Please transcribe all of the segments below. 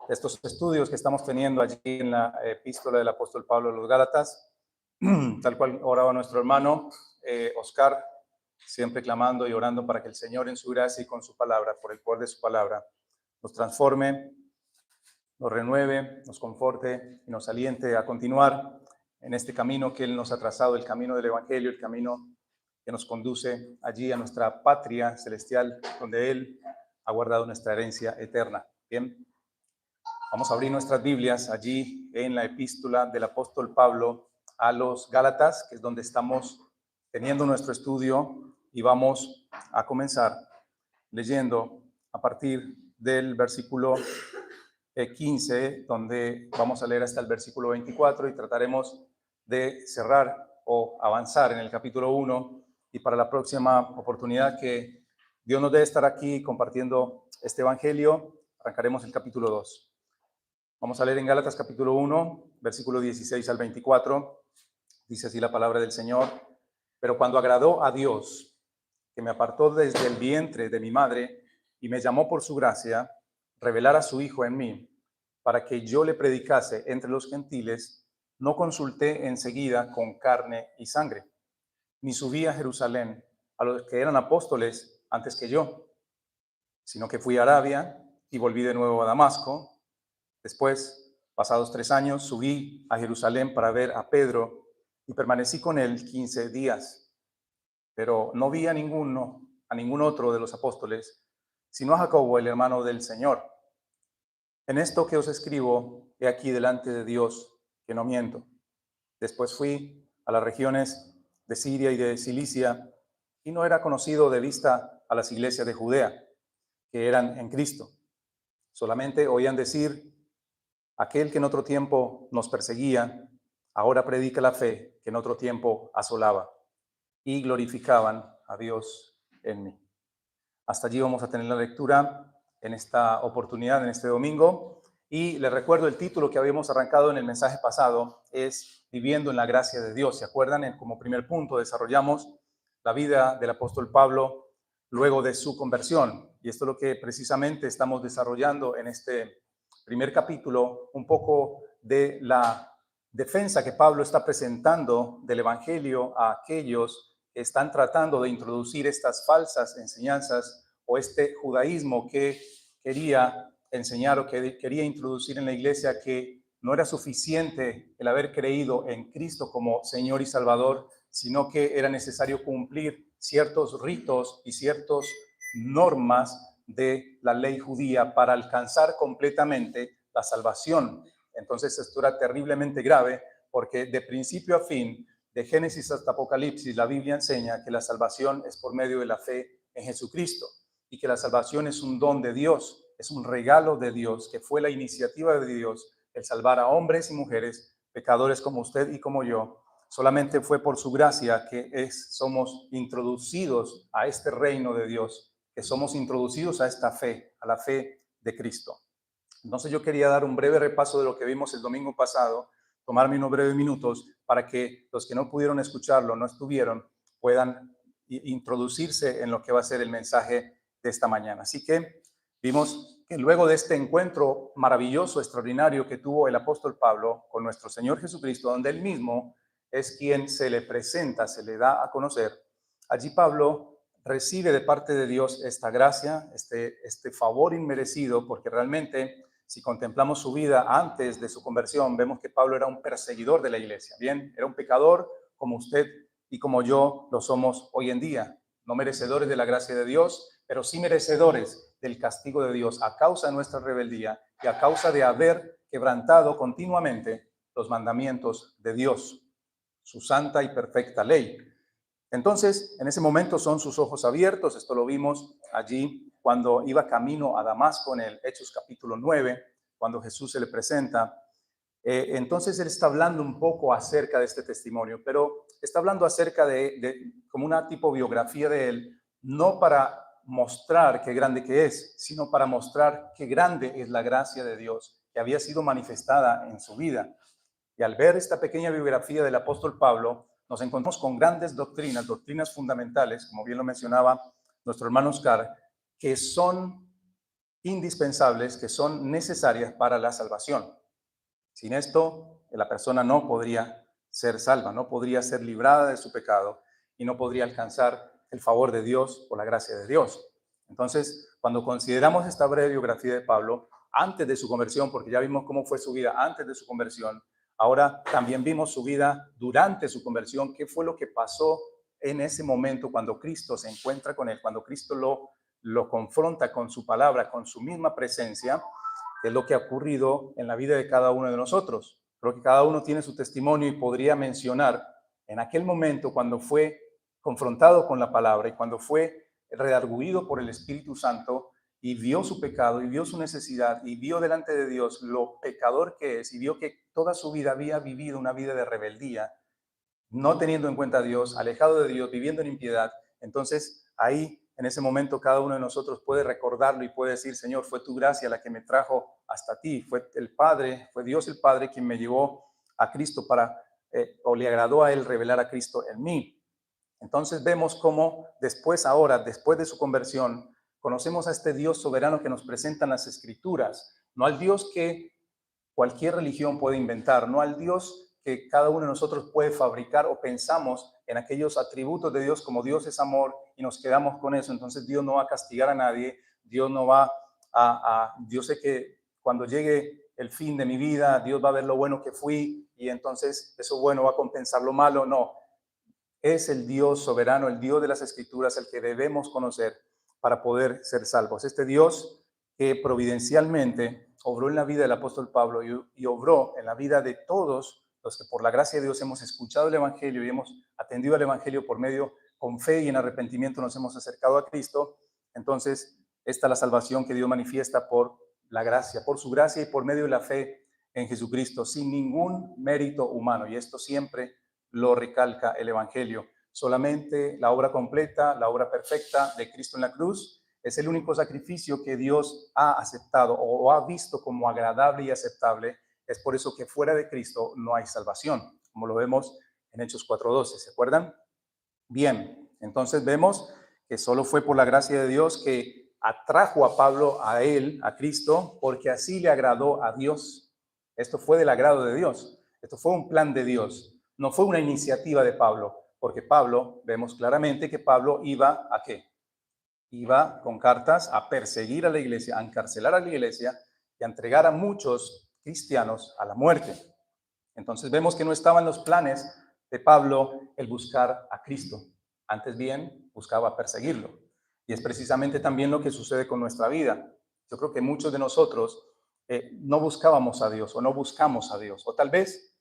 estos estudios que estamos teniendo allí en la epístola del apóstol Pablo a los Gálatas, tal cual oraba nuestro hermano Oscar, siempre clamando y orando para que el Señor en su gracia y con su palabra, por el poder de su palabra, nos transforme, nos renueve, nos conforte y nos aliente a continuar en este camino que Él nos ha trazado, el camino del Evangelio, el camino que nos conduce allí a nuestra patria celestial, donde Él ha guardado nuestra herencia eterna. Bien, vamos a abrir nuestras Biblias allí en la epístola del apóstol Pablo a los Gálatas, que es donde estamos teniendo nuestro estudio, y vamos a comenzar leyendo a partir del versículo 15, donde vamos a leer hasta el versículo 24 y trataremos de cerrar o avanzar en el capítulo 1, y para la próxima oportunidad que Dios nos dé estar aquí compartiendo este evangelio, arrancaremos el capítulo 2. Vamos a leer en Gálatas capítulo 1, versículo 16 al 24. Dice así la palabra del Señor: pero cuando agradó a Dios, que me apartó desde el vientre de mi madre y me llamó por su gracia, revelar a su Hijo en mí, para que yo le predicase entre los gentiles, no consulté enseguida con carne y sangre, ni subí a Jerusalén a los que eran apóstoles antes que yo, sino que fui a Arabia y volví de nuevo a Damasco. Después, pasados 3 años, subí a Jerusalén para ver a Pedro y permanecí con él 15 días. Pero no vi a ningún otro de los apóstoles, sino a Jacobo, el hermano del Señor. En esto que os escribo, he aquí delante de Dios que no miento. Después fui a las regiones de Siria y de Cilicia, y no era conocido de vista a las iglesias de Judea, que eran en Cristo. Solamente oían decir: aquel que en otro tiempo nos perseguía, ahora predica la fe que en otro tiempo asolaba, y glorificaban a Dios en mí. Hasta allí vamos a tener la lectura en esta oportunidad, en este domingo. Y les recuerdo el título que habíamos arrancado en el mensaje pasado, es Viviendo en la gracia de Dios. ¿Se acuerdan? Como primer punto desarrollamos la vida del apóstol Pablo luego de su conversión. Y esto es lo que precisamente estamos desarrollando en este primer capítulo, un poco de la defensa que Pablo está presentando del Evangelio a aquellos que están tratando de introducir estas falsas enseñanzas o este judaísmo que quería enseñar o que quería introducir en la iglesia, que no era suficiente el haber creído en Cristo como Señor y Salvador, sino que era necesario cumplir ciertos ritos y ciertas normas de la ley judía para alcanzar completamente la salvación. Entonces esto era terriblemente grave, porque de principio a fin, de Génesis hasta Apocalipsis, la Biblia enseña que la salvación es por medio de la fe en Jesucristo, y que la salvación es un don de Dios, es un regalo de Dios, que fue la iniciativa de Dios el salvar a hombres y mujeres, pecadores como usted y como yo. Solamente fue por su gracia que somos introducidos a este reino de Dios, que somos introducidos a esta fe, a la fe de Cristo. Entonces yo quería dar un breve repaso de lo que vimos el domingo pasado, tomarme unos breves minutos para que los que no pudieron escucharlo, no estuvieron, puedan introducirse en lo que va a ser el mensaje de esta mañana. Así que vimos que luego de este encuentro maravilloso, extraordinario que tuvo el apóstol Pablo con nuestro Señor Jesucristo, donde él mismo es quien se le presenta, se le da a conocer, allí Pablo recibe de parte de Dios esta gracia, este favor inmerecido, porque realmente, si contemplamos su vida antes de su conversión, vemos que Pablo era un perseguidor de la iglesia. Bien, era un pecador como usted y como yo lo somos hoy en día, no merecedores de la gracia de Dios, pero sí merecedores del castigo de Dios a causa de nuestra rebeldía y a causa de haber quebrantado continuamente los mandamientos de Dios, su santa y perfecta ley. Entonces, en ese momento son sus ojos abiertos. Esto lo vimos allí cuando iba camino a Damasco en el Hechos capítulo 9, cuando Jesús se le presenta. Entonces él está hablando un poco acerca de este testimonio, pero está hablando acerca de como una tipo biografía de él, no para mostrar qué grande que es, sino para mostrar qué grande es la gracia de Dios que había sido manifestada en su vida. Y al ver esta pequeña biografía del apóstol Pablo, nos encontramos con grandes doctrinas fundamentales, como bien lo mencionaba nuestro hermano Oscar, que son indispensables que son necesarias para la salvación. Sin esto, la persona no podría ser salva, no podría ser librada de su pecado y no podría alcanzar el favor de Dios o la gracia de Dios. Entonces, cuando consideramos esta breve biografía de Pablo, antes de su conversión, porque ya vimos cómo fue su vida antes de su conversión, ahora también vimos su vida durante su conversión, qué fue lo que pasó en ese momento cuando Cristo se encuentra con él, cuando Cristo lo confronta con su palabra, con su misma presencia, que es lo que ha ocurrido en la vida de cada uno de nosotros. Creo que cada uno tiene su testimonio y podría mencionar en aquel momento cuando fue confrontado con la palabra y cuando fue redarguido por el Espíritu Santo y vio su pecado y vio su necesidad y vio delante de Dios lo pecador que es y vio que toda su vida había vivido una vida de rebeldía, no teniendo en cuenta a Dios, alejado de Dios, viviendo en impiedad. Entonces ahí, en ese momento, cada uno de nosotros puede recordarlo y puede decir: Señor, fue tu gracia la que me trajo hasta ti, fue el Padre, fue Dios el Padre quien me llevó a Cristo o le agradó a él revelar a Cristo en mí. Entonces vemos cómo después, ahora, después de su conversión, conocemos a este Dios soberano que nos presentan las Escrituras, no al Dios que cualquier religión puede inventar, no al Dios que cada uno de nosotros puede fabricar o pensamos en aquellos atributos de Dios como Dios es amor y nos quedamos con eso. Entonces Dios no va a castigar a nadie, Dios no va yo sé que cuando llegue el fin de mi vida, Dios va a ver lo bueno que fui y entonces eso bueno va a compensar lo malo. No, es el Dios soberano, el Dios de las Escrituras, el que debemos conocer para poder ser salvos. Este Dios que providencialmente obró en la vida del apóstol Pablo y obró en la vida de todos los que por la gracia de Dios hemos escuchado el Evangelio y hemos atendido al Evangelio por medio, con fe y en arrepentimiento nos hemos acercado a Cristo. Entonces, esta es la salvación que Dios manifiesta por la gracia, por su gracia y por medio de la fe en Jesucristo, sin ningún mérito humano. Y esto siempre lo recalca el Evangelio. Solamente la obra completa, la obra perfecta de Cristo en la cruz es el único sacrificio que Dios ha aceptado o ha visto como agradable y aceptable. Es por eso que fuera de Cristo no hay salvación, como lo vemos en Hechos 4:12. ¿Se acuerdan? Bien, entonces vemos que solo fue por la gracia de Dios que atrajo a Pablo a él, a Cristo, porque así le agradó a Dios. Esto fue del agrado de Dios. Esto fue un plan de Dios. No fue una iniciativa de Pablo, porque Pablo, vemos claramente que Pablo iba a ¿qué? Iba con cartas a perseguir a la iglesia, a encarcelar a la iglesia y a entregar a muchos cristianos a la muerte. Entonces vemos que no estaban los planes de Pablo el buscar a Cristo. Antes bien, buscaba perseguirlo. Y es precisamente también lo que sucede con nuestra vida. Yo creo que muchos de nosotros no buscábamos a Dios o no buscamos a Dios. O tal vez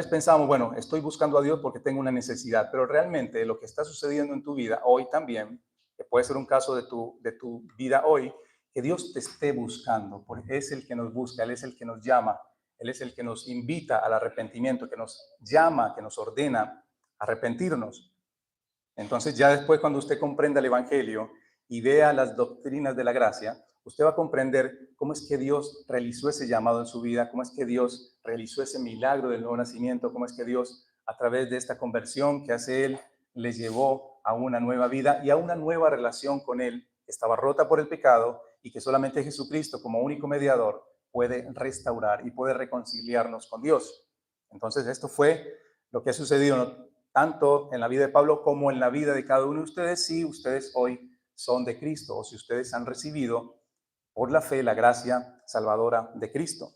pensábamos, bueno, estoy buscando a Dios porque tengo una necesidad, pero realmente lo que está sucediendo en tu vida hoy también, que puede ser un caso de tu vida hoy, que Dios te esté buscando, porque es el que nos busca, Él es el que nos llama, Él es el que nos invita al arrepentimiento, que nos llama, que nos ordena a arrepentirnos. Entonces ya después cuando usted comprenda el Evangelio y vea las doctrinas de la gracia, usted va a comprender cómo es que Dios realizó ese llamado en su vida, cómo es que Dios realizó ese milagro del nuevo nacimiento, cómo es que Dios a través de esta conversión que hace Él les llevó a una nueva vida y a una nueva relación con Él, que estaba rota por el pecado y que solamente Jesucristo como único mediador puede restaurar y puede reconciliarnos con Dios. Entonces esto fue lo que ha sucedido tanto en la vida de Pablo como en la vida de cada uno de ustedes, si ustedes hoy son de Cristo o si ustedes han recibido por la fe la gracia salvadora de Cristo.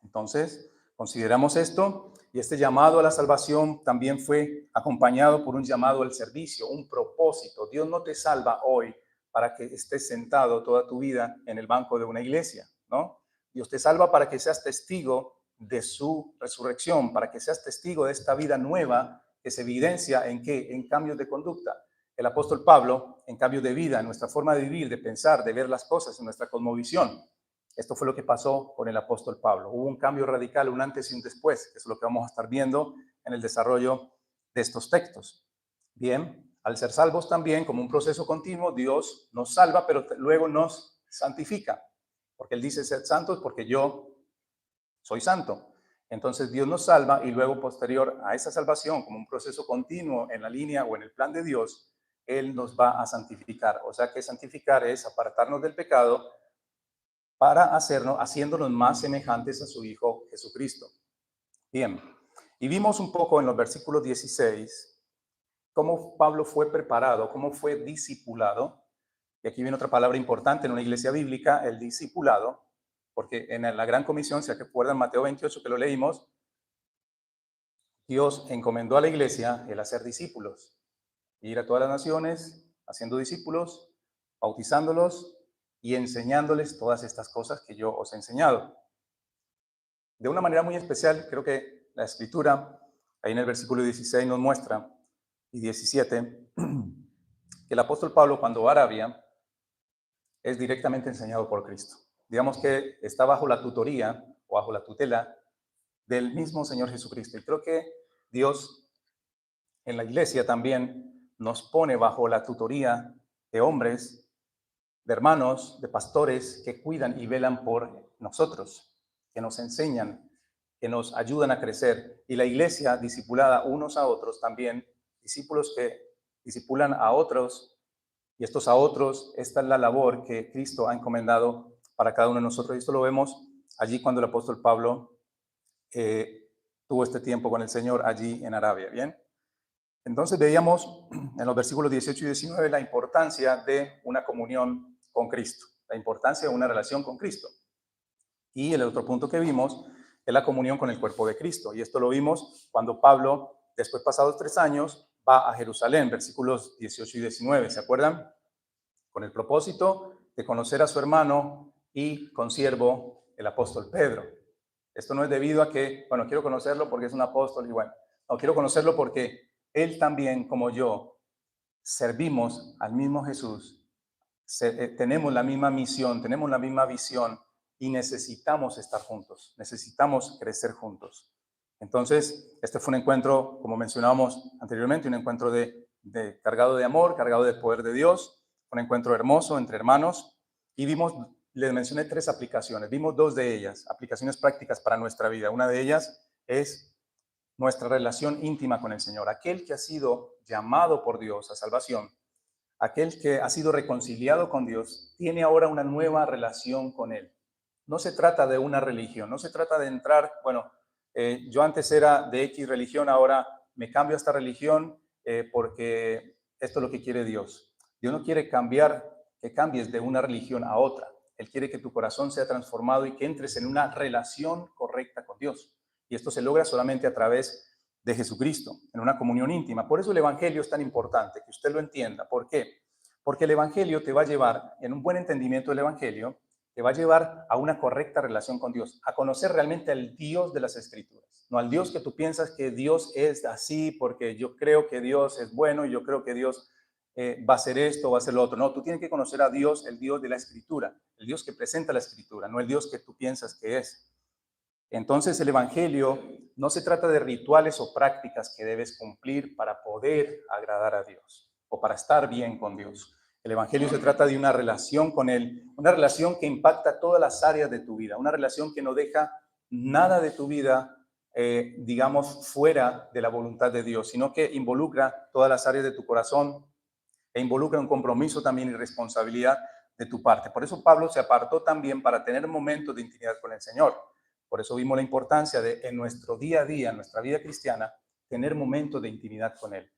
Entonces, consideramos esto y este llamado a la salvación también fue acompañado por un llamado al servicio, un propósito. Dios no te salva hoy para que estés sentado toda tu vida en el banco de una iglesia, ¿no? Dios te salva para que seas testigo de su resurrección, para que seas testigo de esta vida nueva que se evidencia en qué, en cambios de conducta. El apóstol Pablo, en cambios de vida, en nuestra forma de vivir, de pensar, de ver las cosas, en nuestra cosmovisión. Esto fue lo que pasó con el apóstol Pablo. Hubo un cambio radical, un antes y un después, que es lo que vamos a estar viendo en el desarrollo de estos textos. Bien, al ser salvos también, como un proceso continuo, Dios nos salva, pero luego nos santifica. Porque Él dice ser santos porque yo soy santo. Entonces Dios nos salva y luego posterior a esa salvación, como un proceso continuo en la línea o en el plan de Dios, Él nos va a santificar. O sea que santificar es apartarnos del pecado para haciéndonos más semejantes a su Hijo Jesucristo. Bien, y vimos un poco en los versículos 16 cómo Pablo fue preparado, cómo fue discipulado. Y aquí viene otra palabra importante en una iglesia bíblica, el discipulado, porque en la Gran Comisión, si recuerdan Mateo 28 que lo leímos, Dios encomendó a la iglesia el hacer discípulos, ir a todas las naciones, haciendo discípulos, bautizándolos y enseñándoles todas estas cosas que yo os he enseñado. De una manera muy especial, creo que la Escritura, ahí en el versículo 16 nos muestra, y 17, que el apóstol Pablo cuando va a Arabia es directamente enseñado por Cristo. Digamos que está bajo la tutoría o bajo la tutela del mismo Señor Jesucristo. Y creo que Dios en la iglesia también nos pone bajo la tutoría de hombres, de hermanos, de pastores que cuidan y velan por nosotros, que nos enseñan, que nos ayudan a crecer. Y la iglesia discipulada unos a otros también, discípulos que discipulan a otros, y estos a otros, esta es la labor que Cristo ha encomendado para cada uno de nosotros. Y esto lo vemos allí cuando el apóstol Pablo tuvo este tiempo con el Señor allí en Arabia, ¿bien? Entonces veíamos en los versículos 18 y 19 la importancia de una comunión con Cristo, la importancia de una relación con Cristo. Y el otro punto que vimos es la comunión con el cuerpo de Cristo. Y esto lo vimos cuando Pablo, después pasados 3 años, va a Jerusalén, versículos 18 y 19, ¿se acuerdan? Con el propósito de conocer a su hermano y consiervo, el apóstol Pedro. Esto no es debido a que, bueno, quiero conocerlo porque es un apóstol y bueno, no, quiero conocerlo porque él también, como yo, servimos al mismo Jesús, tenemos la misma misión, tenemos la misma visión y necesitamos estar juntos, necesitamos crecer juntos. Entonces, este fue un encuentro, como mencionábamos anteriormente, un encuentro cargado de amor, cargado del poder de Dios, un encuentro hermoso entre hermanos y vimos, les mencioné 3 aplicaciones, vimos 2 de ellas, aplicaciones prácticas para nuestra vida. Una de ellas es nuestra relación íntima con el Señor, aquel que ha sido llamado por Dios a salvación, aquel que ha sido reconciliado con Dios, tiene ahora una nueva relación con Él. No se trata de una religión, no se trata de entrar, bueno, yo antes era de X religión, ahora me cambio a esta religión porque esto es lo que quiere Dios. Dios no quiere que cambies de una religión a otra. Él quiere que tu corazón sea transformado y que entres en una relación correcta con Dios. Y esto se logra solamente a través de Jesucristo, en una comunión íntima. Por eso el Evangelio es tan importante, que usted lo entienda. ¿Por qué? Porque el Evangelio te va a llevar, en un buen entendimiento del Evangelio, te va a llevar a una correcta relación con Dios, a conocer realmente al Dios de las Escrituras, no al Dios que tú piensas que Dios es así, porque yo creo que Dios es bueno y yo creo que Dios va a hacer esto, va a hacer lo otro. No, tú tienes que conocer a Dios, el Dios de la Escritura, el Dios que presenta la Escritura, no el Dios que tú piensas que es. Entonces el Evangelio no se trata de rituales o prácticas que debes cumplir para poder agradar a Dios o para estar bien con Dios. El Evangelio se trata de una relación con Él, una relación que impacta todas las áreas de tu vida, una relación que no deja nada de tu vida, digamos, fuera de la voluntad de Dios, sino que involucra todas las áreas de tu corazón e involucra un compromiso también y responsabilidad de tu parte. Por eso Pablo se apartó también para tener momentos de intimidad con el Señor. Por eso vimos la importancia de en nuestro día a día, en nuestra vida cristiana, tener momentos de intimidad con Él,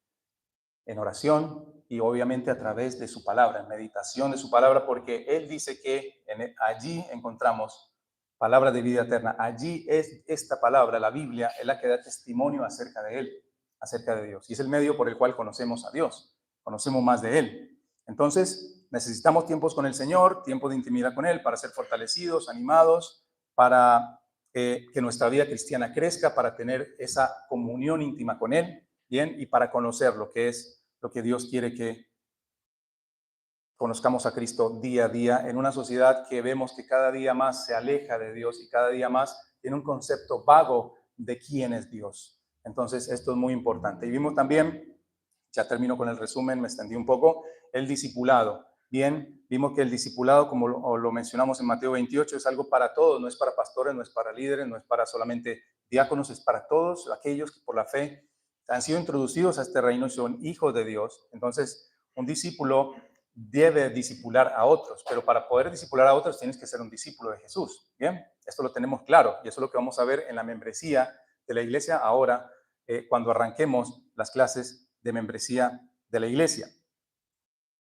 en oración y obviamente a través de su palabra, en meditación de su palabra, porque Él dice que allí encontramos palabra de vida eterna. Allí es esta palabra, la Biblia, es la que da testimonio acerca de Él, acerca de Dios. Y es el medio por el cual conocemos a Dios, conocemos más de Él. Entonces, necesitamos tiempos con el Señor, tiempo de intimidad con Él para ser fortalecidos, animados, para que nuestra vida cristiana crezca, para tener esa comunión íntima con Él, ¿bien? Y para conocer lo que es lo que Dios quiere que conozcamos a Cristo día a día en una sociedad que vemos que cada día más se aleja de Dios y cada día más tiene un concepto vago de quién es Dios. Entonces, esto es muy importante. Y vimos también, ya termino con el resumen, me extendí un poco, el discipulado. Bien, vimos que el discipulado, como lo mencionamos en Mateo 28, es algo para todos, no es para pastores, no es para líderes, no es para solamente diáconos, es para todos aquellos que por la fe han sido introducidos a este reino y son hijos de Dios. Entonces, un discípulo debe discipular a otros, pero para poder discipular a otros tienes que ser un discípulo de Jesús. Bien, esto lo tenemos claro y eso es lo que vamos a ver en la membresía de la iglesia ahora, cuando arranquemos las clases de membresía de la iglesia.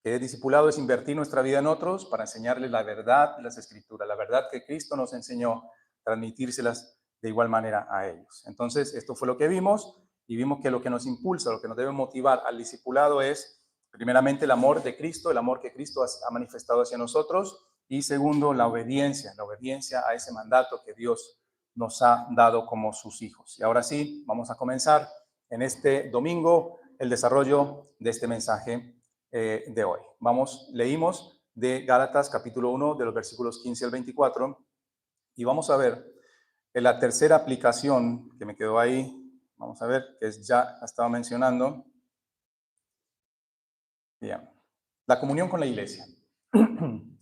Que discipulado es invertir nuestra vida en otros para enseñarles la verdad de las Escrituras, la verdad que Cristo nos enseñó, transmitírselas de igual manera a ellos. Entonces, esto fue lo que vimos y vimos que lo que nos impulsa, lo que nos debe motivar al discipulado es, primeramente, el amor de Cristo, el amor que Cristo ha manifestado hacia nosotros, y segundo, la obediencia a ese mandato que Dios nos ha dado como sus hijos. Y ahora sí, vamos a comenzar en este domingo el desarrollo de este mensaje de hoy. Leímos de Gálatas capítulo 1, de los versículos 15 al 24, y vamos a ver en la tercera aplicación que me quedó ahí, vamos a ver, que ya estaba mencionando. Bien, la comunión con la iglesia.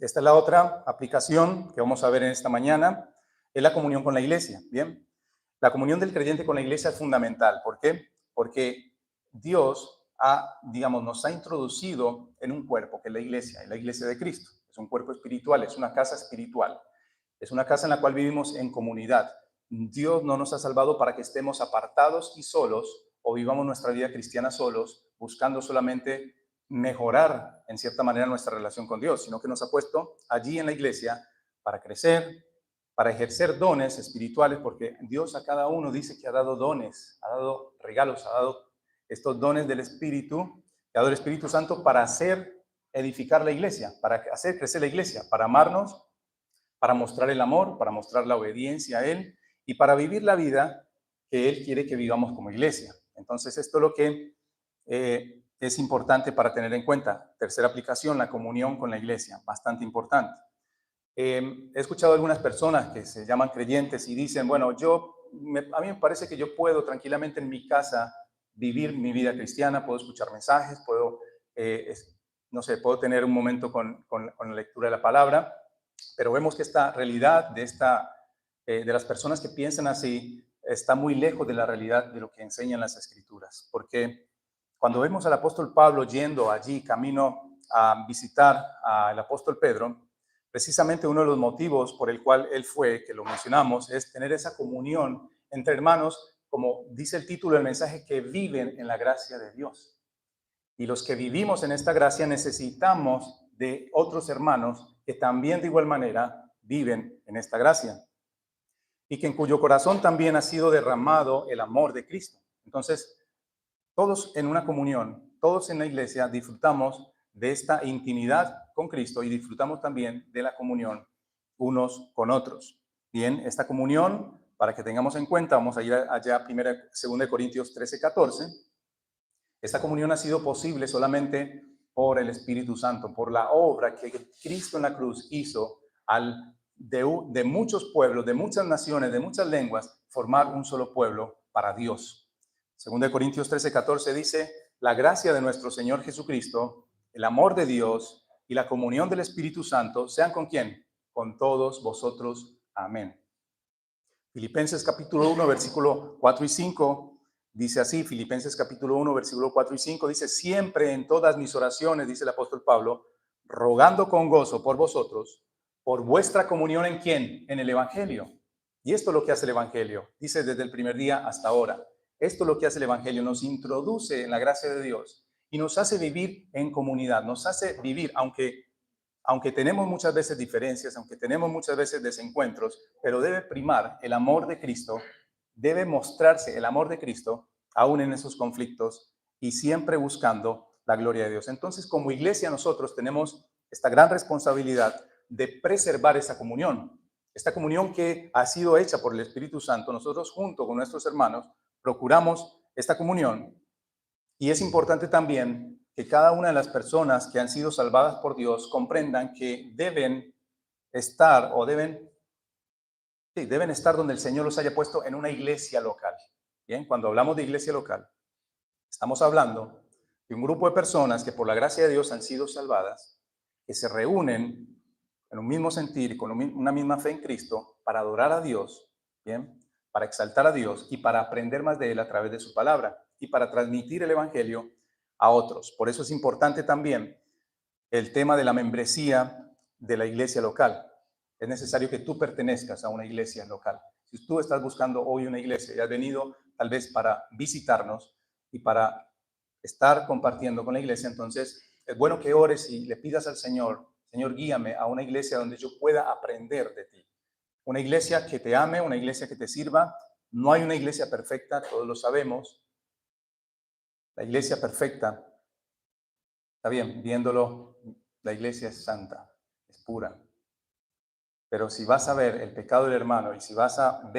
Esta es la otra aplicación que vamos a ver en esta mañana, es la comunión con la iglesia. Bien, la comunión del creyente con la iglesia es fundamental. ¿Por qué? Porque Dios nos ha introducido en un cuerpo, que es la iglesia de Cristo. Es un cuerpo espiritual, es una casa espiritual. Es una casa en la cual vivimos en comunidad. Dios no nos ha salvado para que estemos apartados y solos o vivamos nuestra vida cristiana solos, buscando solamente mejorar en cierta manera nuestra relación con Dios, sino que nos ha puesto allí en la iglesia para crecer, para ejercer dones espirituales, porque Dios a cada uno dice que ha dado dones, ha dado regalos, ha dado estos dones del Espíritu, que ha dado el Espíritu Santo para edificar la iglesia, para hacer crecer la iglesia, para amarnos, para mostrar el amor, para mostrar la obediencia a Él y para vivir la vida que Él quiere que vivamos como iglesia. Entonces, esto es lo que es importante para tener en cuenta. Tercera aplicación, la comunión con la iglesia, bastante importante. He escuchado a algunas personas que se llaman creyentes y dicen, bueno, a mí me parece que yo puedo tranquilamente en mi casa vivir mi vida cristiana, puedo escuchar mensajes, puedo tener un momento con la lectura de la palabra, pero vemos que esta realidad de las personas que piensan así está muy lejos de la realidad de lo que enseñan las Escrituras, porque cuando vemos al apóstol Pablo yendo allí camino a visitar al apóstol Pedro, precisamente uno de los motivos por el cual él fue, que lo mencionamos, es tener esa comunión entre hermanos, como dice el título del mensaje, que viven en la gracia de Dios. Y los que vivimos en esta gracia necesitamos de otros hermanos que también de igual manera viven en esta gracia y que en cuyo corazón también ha sido derramado el amor de Cristo. Entonces, todos en una comunión, todos en la iglesia disfrutamos de esta intimidad con Cristo y disfrutamos también de la comunión unos con otros. Bien, esta comunión, para que tengamos en cuenta, vamos a ir allá 2 Corintios 13:14. Esta comunión ha sido posible solamente por el Espíritu Santo, por la obra que Cristo en la cruz hizo de muchos pueblos, de muchas naciones, de muchas lenguas, formar un solo pueblo para Dios. 2 Corintios 13:14 dice, la gracia de nuestro Señor Jesucristo, el amor de Dios y la comunión del Espíritu Santo sean ¿con quién? Con todos vosotros. Amén. Filipenses capítulo 1, versículo 4 y 5 dice así, Filipenses capítulo 1, versículo 4 y 5 dice, siempre en todas mis oraciones, dice el apóstol Pablo, rogando con gozo por vosotros, por vuestra comunión ¿en quién? En el Evangelio. Y esto es lo que hace el Evangelio, dice desde el primer día hasta ahora. Esto es lo que hace el Evangelio, nos introduce en la gracia de Dios y nos hace vivir en comunidad, nos hace vivir, aunque tenemos muchas veces diferencias, aunque tenemos muchas veces desencuentros, pero debe primar el amor de Cristo, debe mostrarse el amor de Cristo aún en esos conflictos y siempre buscando la gloria de Dios. Entonces, como iglesia nosotros tenemos esta gran responsabilidad de preservar esa comunión. Esta comunión que ha sido hecha por el Espíritu Santo, nosotros junto con nuestros hermanos procuramos esta comunión. Y es importante también que cada una de las personas que han sido salvadas por Dios comprendan que deben estar donde el Señor los haya puesto, en una iglesia local. Bien, cuando hablamos de iglesia local, estamos hablando de un grupo de personas que por la gracia de Dios han sido salvadas, que se reúnen en un mismo sentir, con una misma fe en Cristo, para adorar a Dios, bien, para exaltar a Dios y para aprender más de Él a través de su palabra y para transmitir el Evangelio a otros. Por eso es importante también el tema de la membresía de la iglesia local. Es necesario que tú pertenezcas a una iglesia local. Si tú estás buscando hoy una iglesia y has venido tal vez para visitarnos y para estar compartiendo con la iglesia, entonces es bueno que ores y le pidas al Señor, Señor, guíame a una iglesia donde yo pueda aprender de ti. Una iglesia que te ame, una iglesia que te sirva. No hay una iglesia perfecta, todos lo sabemos. La iglesia perfecta, está bien, viéndolo, la iglesia es santa, es pura. Pero si vas a ver el pecado del hermano y si vas a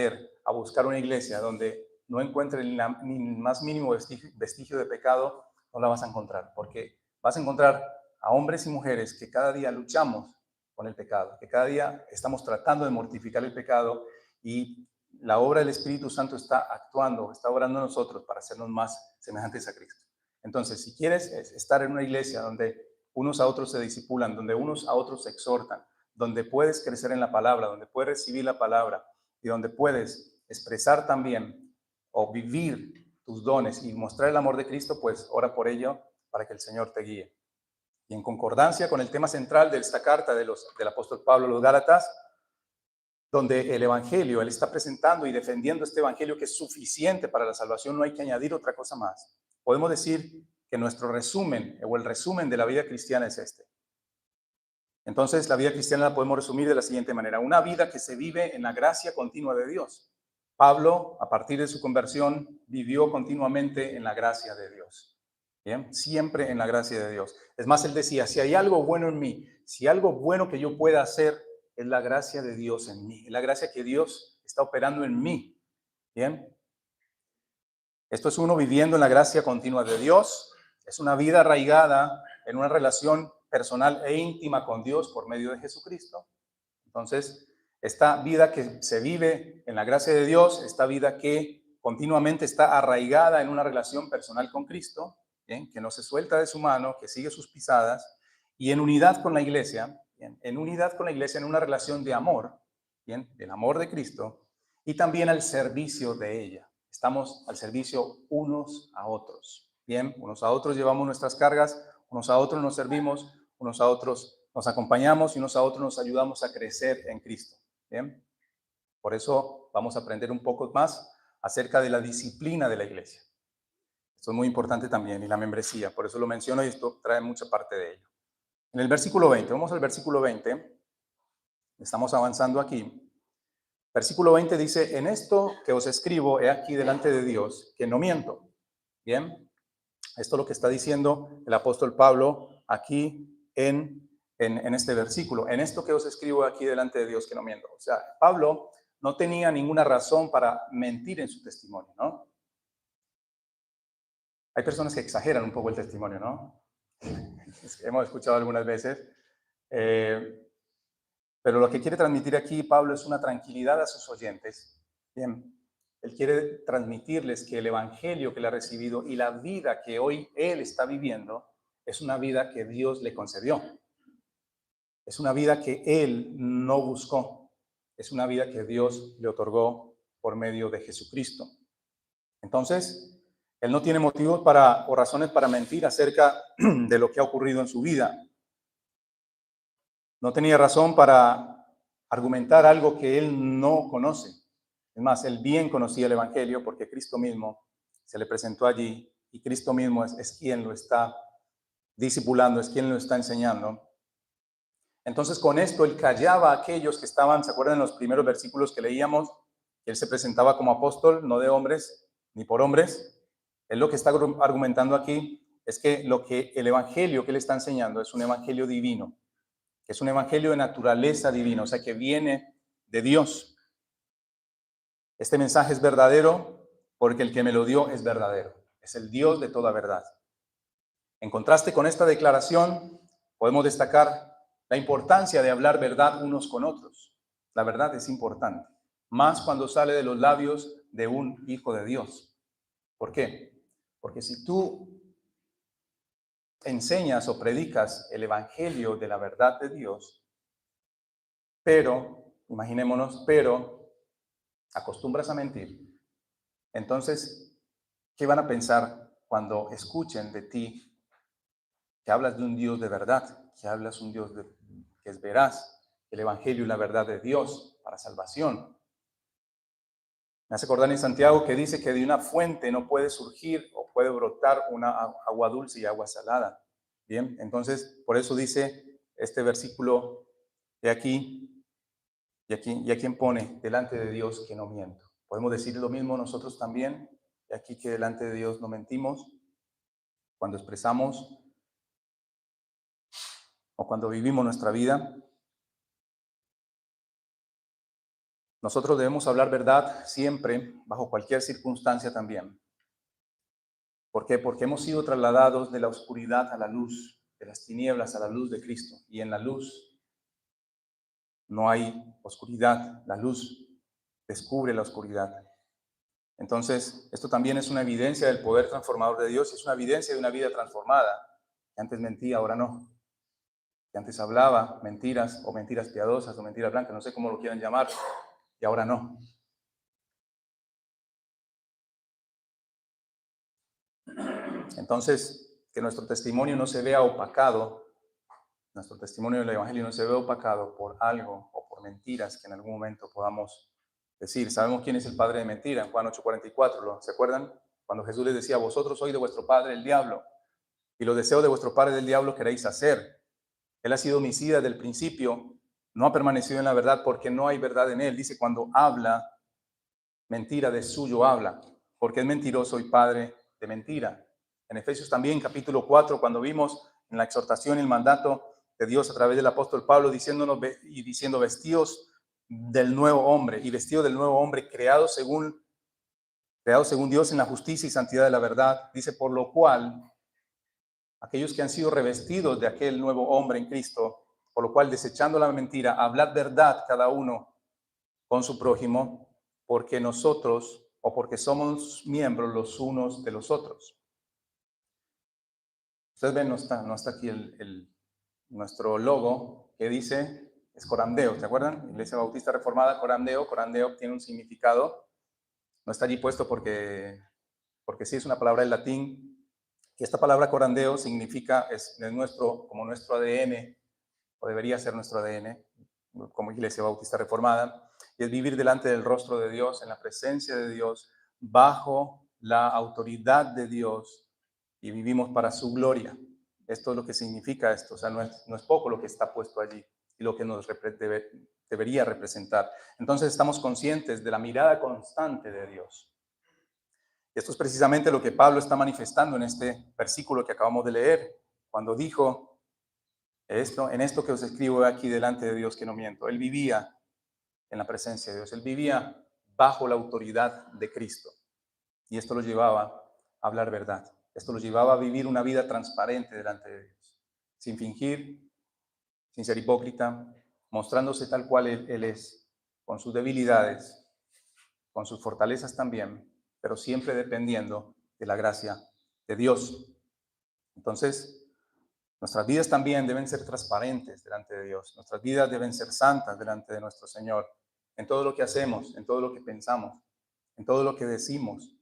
buscar una iglesia donde no encuentre ni el más mínimo vestigio de pecado, no la vas a encontrar, porque vas a encontrar a hombres y mujeres que cada día luchamos con el pecado, que cada día estamos tratando de mortificar el pecado y la obra del Espíritu Santo está actuando, está obrando en nosotros para hacernos más semejantes a Cristo. Entonces, si quieres estar en una iglesia donde unos a otros se discipulan, donde unos a otros se exhortan, donde puedes crecer en la palabra, donde puedes recibir la palabra y donde puedes expresar también o vivir tus dones y mostrar el amor de Cristo, pues ora por ello para que el Señor te guíe. Y en concordancia con el tema central de esta carta del apóstol Pablo a los Gálatas, donde el evangelio, él está presentando y defendiendo este evangelio que es suficiente para la salvación, no hay que añadir otra cosa más. Podemos decir que nuestro resumen o el resumen de la vida cristiana es este. Entonces, la vida cristiana la podemos resumir de la siguiente manera: una vida que se vive en la gracia continua de Dios. Pablo, a partir de su conversión, vivió continuamente en la gracia de Dios. Bien, siempre en la gracia de Dios. Es más, él decía, si hay algo bueno en mí, si algo bueno que yo pueda hacer, es la gracia de Dios en mí, es la gracia que Dios está operando en mí. Bien, esto es uno viviendo en la gracia continua de Dios, es una vida arraigada en una relación personal e íntima con Dios por medio de Jesucristo. Entonces, esta vida que se vive en la gracia de Dios, esta vida que continuamente está arraigada en una relación personal con Cristo, ¿bien?, que no se suelta de su mano, que sigue sus pisadas, y en unidad con la iglesia, ¿bien?, en unidad con la iglesia, en una relación de amor, ¿bien?, del amor de Cristo, y también al servicio de ella. Estamos al servicio unos a otros. Bien, unos a otros llevamos nuestras cargas, unos a otros nos servimos, unos a otros nos acompañamos y unos a otros nos ayudamos a crecer en Cristo. Bien, por eso vamos a aprender un poco más acerca de la disciplina de la iglesia. Esto es muy importante también, y la membresía, por eso lo menciono y esto trae mucha parte de ello. En el versículo 20, vamos al versículo 20, estamos avanzando aquí. Versículo 20 dice, en esto que os escribo, he aquí delante de Dios, que no miento. Bien, esto es lo que está diciendo el apóstol Pablo aquí en este versículo. En esto que os escribo aquí delante de Dios, que no miento. O sea, Pablo no tenía ninguna razón para mentir en su testimonio, ¿no? Hay personas que exageran un poco el testimonio, ¿no? Hemos escuchado algunas veces. Pero lo que quiere transmitir aquí Pablo es una tranquilidad a sus oyentes. Bien, él quiere transmitirles que el evangelio que él ha recibido y la vida que hoy él está viviendo es una vida que Dios le concedió. Es una vida que él no buscó. Es una vida que Dios le otorgó por medio de Jesucristo. Entonces, él no tiene motivos o razones para mentir acerca de lo que ha ocurrido en su vida. No tenía razón para argumentar algo que él no conoce. Es más, él bien conocía el Evangelio porque Cristo mismo se le presentó allí y Cristo mismo es quien lo está discipulando, es quien lo está enseñando. Entonces, con esto él callaba a aquellos que estaban, ¿se acuerdan en los primeros versículos que leíamos? Él se presentaba como apóstol, no de hombres ni por hombres. Él lo que está argumentando aquí es que el Evangelio que él está enseñando es un Evangelio divino. Es un evangelio de naturaleza divina, o sea, que viene de Dios. Este mensaje es verdadero porque el que me lo dio es verdadero. Es el Dios de toda verdad. En contraste con esta declaración, podemos destacar la importancia de hablar verdad unos con otros. La verdad es importante, más cuando sale de los labios de un hijo de Dios. ¿Por qué? Porque si tú enseñas o predicas el evangelio de la verdad de Dios, pero acostumbras a mentir, entonces, ¿qué van a pensar cuando escuchen de ti que hablas de un Dios de verdad, que hablas un Dios que es veraz, el Evangelio y la verdad de Dios para salvación. Me hace acordar en Santiago que dice que de una fuente no puede surgir o puede brotar una agua dulce y agua salada. Bien, entonces por eso dice este versículo de aquí, y a quien pone delante de Dios que no miento. Podemos decir lo mismo nosotros también, y aquí que delante de Dios no mentimos, cuando expresamos o cuando vivimos nuestra vida. Nosotros debemos hablar verdad siempre, bajo cualquier circunstancia también. ¿Por qué? Porque hemos sido trasladados de la oscuridad a la luz, de las tinieblas a la luz de Cristo. Y en la luz no hay oscuridad, la luz descubre la oscuridad. Entonces, esto también es una evidencia del poder transformador de Dios, y es una evidencia de una vida transformada, que antes mentía, ahora no. Que antes hablaba mentiras, o mentiras piadosas, o mentiras blancas, no sé cómo lo quieran llamar, y ahora no. Entonces, que nuestro testimonio no se vea opacado, nuestro testimonio del Evangelio no se vea opacado por algo o por mentiras que en algún momento podamos decir. Sabemos quién es el padre de mentira, en Juan 8:44, ¿se acuerdan? Cuando Jesús les decía, vosotros sois de vuestro padre el diablo, y los deseos de vuestro padre del diablo queréis hacer. Él ha sido homicida desde el principio, no ha permanecido en la verdad porque no hay verdad en él. Dice, cuando habla, mentira de suyo habla, porque es mentiroso y padre de mentira. En Efesios también, capítulo 4, cuando vimos en la exhortación y el mandato de Dios a través del apóstol Pablo, diciendo vestidos del nuevo hombre, y vestido del nuevo hombre creado según Dios en la justicia y santidad de la verdad. Dice, por lo cual, aquellos que han sido revestidos de aquel nuevo hombre en Cristo, por lo cual, desechando la mentira, hablad verdad cada uno con su prójimo, porque nosotros, o porque somos miembros los unos de los otros. Ustedes ven, no está aquí nuestro logo, que dice, es Corandeo, ¿se acuerdan? Iglesia Bautista Reformada, Corandeo. Corandeo tiene un significado, no está allí puesto porque sí es una palabra en latín, y esta palabra corandeo significa, es como nuestro ADN, o debería ser nuestro ADN, como Iglesia Bautista Reformada, y es vivir delante del rostro de Dios, en la presencia de Dios, bajo la autoridad de Dios, y vivimos para su gloria. Esto es lo que significa esto, o sea, no es poco lo que está puesto allí y lo que nos debería representar. Entonces estamos conscientes de la mirada constante de Dios. Esto es precisamente lo que Pablo está manifestando en este versículo que acabamos de leer, cuando dijo, en esto que os escribo aquí delante de Dios que no miento. Él vivía en la presencia de Dios, él vivía bajo la autoridad de Cristo. Y esto lo llevaba a hablar verdad, esto lo llevaba a vivir una vida transparente delante de Dios, sin fingir, sin ser hipócrita, mostrándose tal cual él es, con sus debilidades, con sus fortalezas también, pero siempre dependiendo de la gracia de Dios. Entonces, nuestras vidas también deben ser transparentes delante de Dios. Nuestras vidas deben ser santas delante de nuestro Señor. En todo lo que hacemos, en todo lo que pensamos, en todo lo que decimos,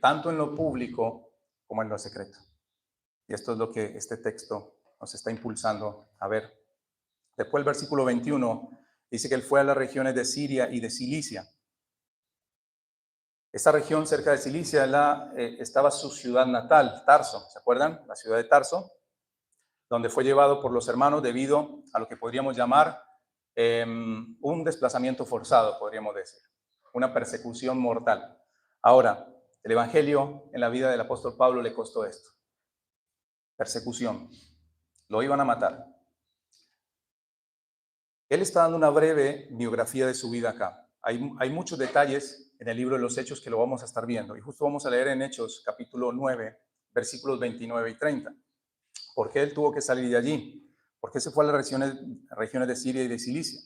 tanto en lo público como en lo secreto. Y esto es lo que este texto nos está impulsando a ver. Después el versículo 21 dice que él fue a las regiones de Siria y de Cilicia. Esta región cerca de Cilicia estaba su ciudad natal, Tarso, ¿se acuerdan? La ciudad de Tarso, donde fue llevado por los hermanos debido a lo que podríamos llamar un desplazamiento forzado, podríamos decir, una persecución mortal. Ahora, el Evangelio en la vida del apóstol Pablo le costó esto, persecución, lo iban a matar. Él está dando una breve biografía de su vida acá. Hay muchos detalles en el libro de los Hechos que lo vamos a estar viendo. Y justo vamos a leer en Hechos capítulo 9, versículos 29 y 30. ¿Por qué él tuvo que salir de allí? ¿Por qué se fue a las regiones de Siria y de Cilicia?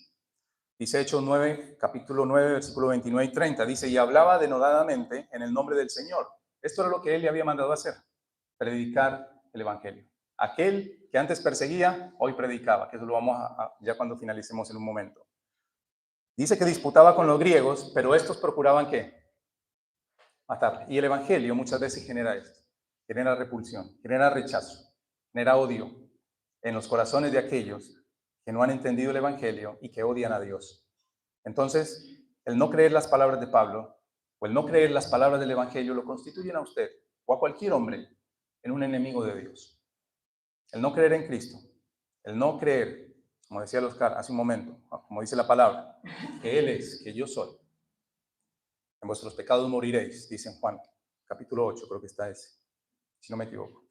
Dice Hechos 9, capítulo 9, versículo 29 y 30. Dice, y hablaba denodadamente en el nombre del Señor. Esto era lo que él le había mandado hacer, predicar el Evangelio. Aquel que antes perseguía, hoy predicaba, que eso lo vamos a ya cuando finalicemos en un momento. Dice que disputaba con los griegos, pero estos procuraban ¿qué? Matarle. Y el Evangelio muchas veces genera esto, genera repulsión, genera rechazo. genera odio en los corazones de aquellos que no han entendido el Evangelio y que odian a Dios. Entonces, el no creer las palabras de Pablo o el no creer las palabras del Evangelio lo constituyen a usted o a cualquier hombre en un enemigo de Dios. El no creer en Cristo, el no creer, como decía Oscar hace un momento, como dice la palabra, que Él es, que yo soy. En vuestros pecados moriréis, dice en Juan, capítulo 8, creo que está ese, si no me equivoco.